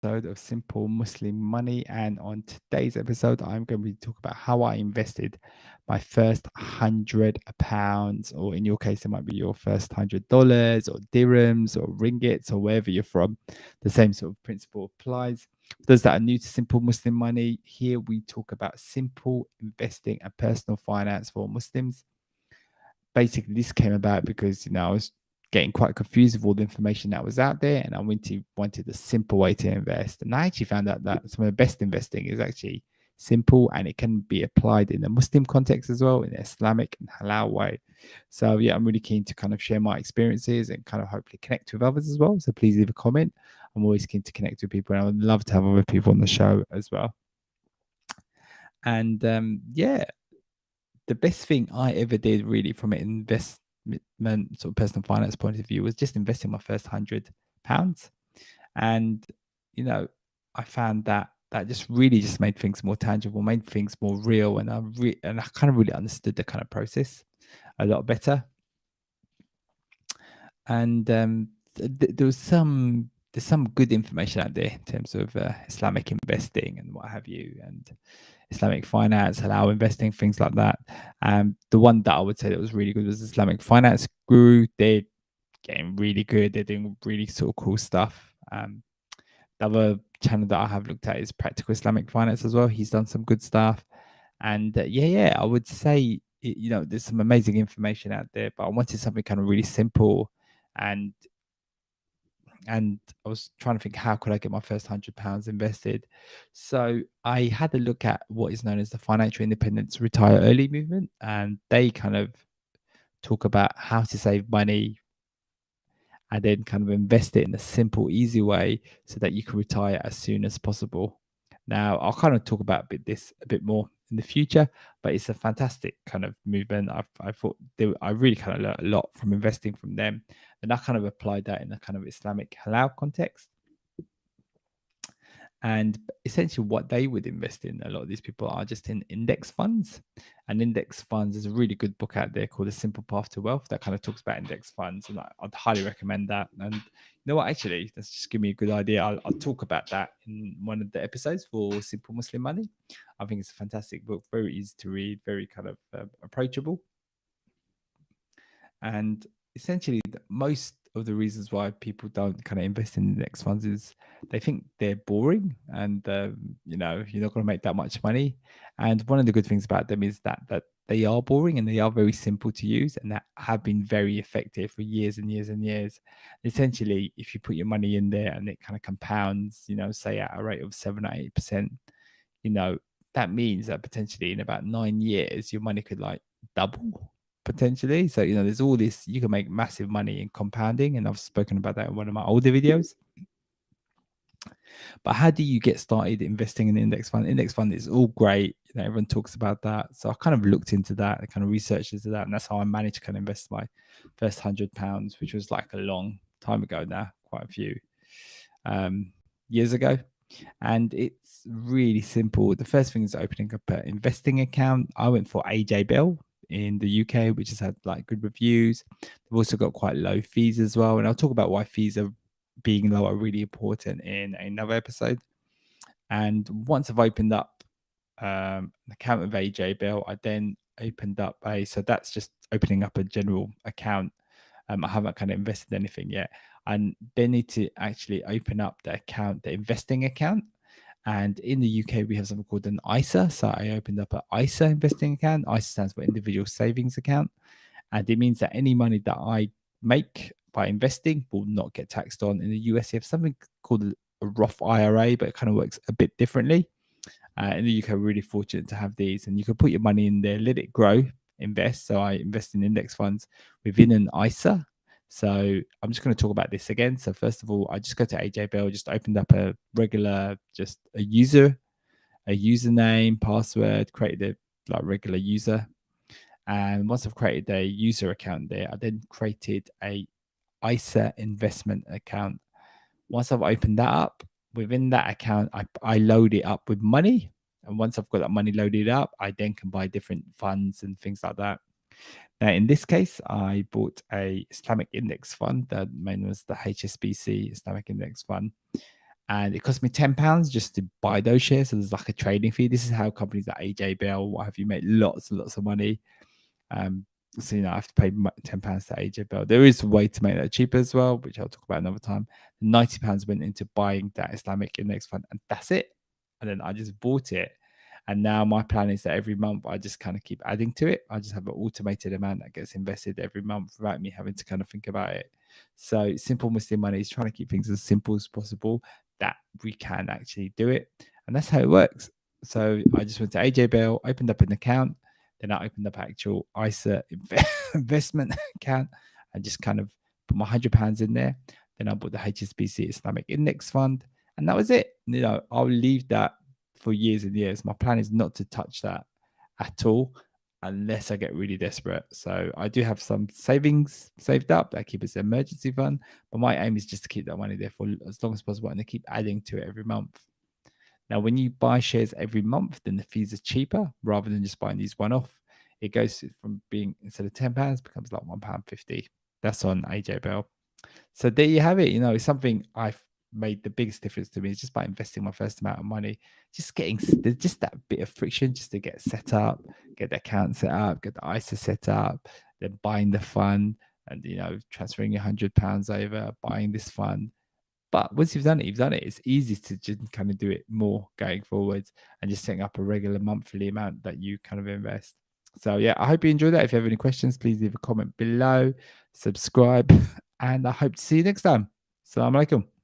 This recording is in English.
Episode of Simple Muslim Money. And on today's episode, I'm going to be talking about how I invested my first £100, or in your case, it might be your first $100 or dirhams or ringgits or wherever you're from. The same sort of principle applies. For those that are new to Simple Muslim Money, here we talk about simple investing and personal finance for Muslims. Basically, this came about because I was getting quite confused with all the information that was out there, and I wanted a simple way to invest. And I actually found out that some of the best investing is actually simple, and it can be applied in a Muslim context as well, in an Islamic and halal way. So yeah, I'm really keen to kind of share my experiences and kind of hopefully connect with others as well. So please leave a comment. I'm always keen to connect with people, and I would love to have other people on the show as well. And yeah, the best thing I ever did really from an investment sort of personal finance point of view was just investing my first £100. And, you know, I found that that just really just made things more tangible, made things more real. And I kind of really understood the kind of process a lot better. And there's some good information out there in terms of Islamic investing and what have you, and Islamic finance, halal investing, things like that. The one that I would say that was really good was Islamic Finance Guru. They're getting really good. They're doing really sort of cool stuff. The other channel that I have looked at is Practical Islamic Finance as well. He's done some good stuff. And yeah, I would say, there's some amazing information out there, but I wanted something kind of really simple. And and I was trying to think, how could I get my first £100 invested? So I had a look at what is known as the Financial Independence Retire Early movement, and they kind of talk about how to save money and then kind of invest it in a simple, easy way so that you can retire as soon as possible. Now, I'll kind of talk about this a bit more in the future, but it's a fantastic kind of movement. I thought I really kind of learned a lot from investing from them, and I kind of applied that in a kind of Islamic halal context. And essentially, what they would invest in, a lot of these people are just in index funds. And index funds is a really good book out there called The Simple Path to Wealth that kind of talks about index funds. And I'd highly recommend that. And you know what? Actually, that's just give me a good idea. I'll talk about that in one of the episodes for Simple Muslim Money. I think it's a fantastic book, very easy to read, very kind of approachable. And essentially, most of the reasons why people don't kind of invest in index funds is they think they're boring, and you're not going to make that much money. And one of the good things about them is that they are boring and they are very simple to use, and that have been very effective for years and years and years. Essentially, if you put your money in there and it kind of compounds, say at a rate of 7 or 8%, you know, that means that potentially in about 9 years, your money could like double potentially. So, there's all this, you can make massive money in compounding. And I've spoken about that in one of my older videos. But how do you get started investing in an index fund? Index fund is all great. Everyone talks about that. So I kind of looked into that and kind of researched into that. And that's how I managed to kind of invest my first £100, which was like a long time ago now, quite a few years ago. And it's really simple. The first thing is opening up an investing account. I went for AJ Bell in the UK, which has had like good reviews. They've also got quite low fees as well. And I'll talk about why fees are being low are really important in another episode. And once I've opened up an account with AJ Bell, I then opened up so that's just opening up a general account. I haven't kind of invested anything yet. And they need to actually open up the account, the investing account. And in the UK, we have something called an ISA. So I opened up an ISA investing account. ISA stands for Individual Savings Account. And it means that any money that I make by investing will not get taxed on. In the US, you have something called a Roth IRA, but it kind of works a bit differently. In the UK, we're really fortunate to have these. And you can put your money in there, let it grow, invest. So I invest in index funds within an ISA. So I'm just going to talk about this again. So first of all, I just go to AJ Bell, just opened up a regular, just a username, password, created a like regular user. And once I've created a user account there, I then created a ISA investment account. Once I've opened that up, within that account, I load it up with money. And once I've got that money loaded up, I then can buy different funds and things like that. Now, in this case, I bought a Islamic index fund. The main was the HSBC Islamic Index Fund. and it cost me £10 just to buy those shares. So there's like a trading fee. This is how companies like AJ Bell, what have you, make lots and lots of money. So I have to pay £10 to AJ Bell. There is a way to make that cheaper as well, which I'll talk about another time. £90 went into buying that Islamic index fund, and that's it. And then I just bought it. And now my plan is that every month I just kind of keep adding to it. I just have an automated amount that gets invested every month without me having to kind of think about it. So Simple Muslim Money is trying to keep things as simple as possible that we can actually do it. And that's how it works. So I just went to AJ Bell, opened up an account, then I opened up actual ISA investment account and just kind of put my £100 in there. Then I bought the HSBC Islamic Index Fund, and that was it. I'll leave that for years and years. My plan is not to touch that at all unless I get really desperate. So I do have some savings saved up that I keep as an emergency fund, but my aim is just to keep that money there for as long as possible and to keep adding to it every month. Now, when you buy shares every month, then the fees are cheaper rather than just buying these one off. It goes from being, instead of £10, becomes like £1.50. That's on AJ Bell. So there you have it. It's something I've made the biggest difference to me. It's just by investing my first amount of money, just getting just that bit of friction just to get set up, get the account set up, get the ISA set up, then buying the fund and, transferring £100 over, buying this fund. But once you've done it, you've done it. It's easy to just kind of do it more going forwards and just setting up a regular monthly amount that you kind of invest. So yeah, I hope you enjoyed that. If you have any questions, please leave a comment below, subscribe, and I hope to see you next time. Assalamu alaikum.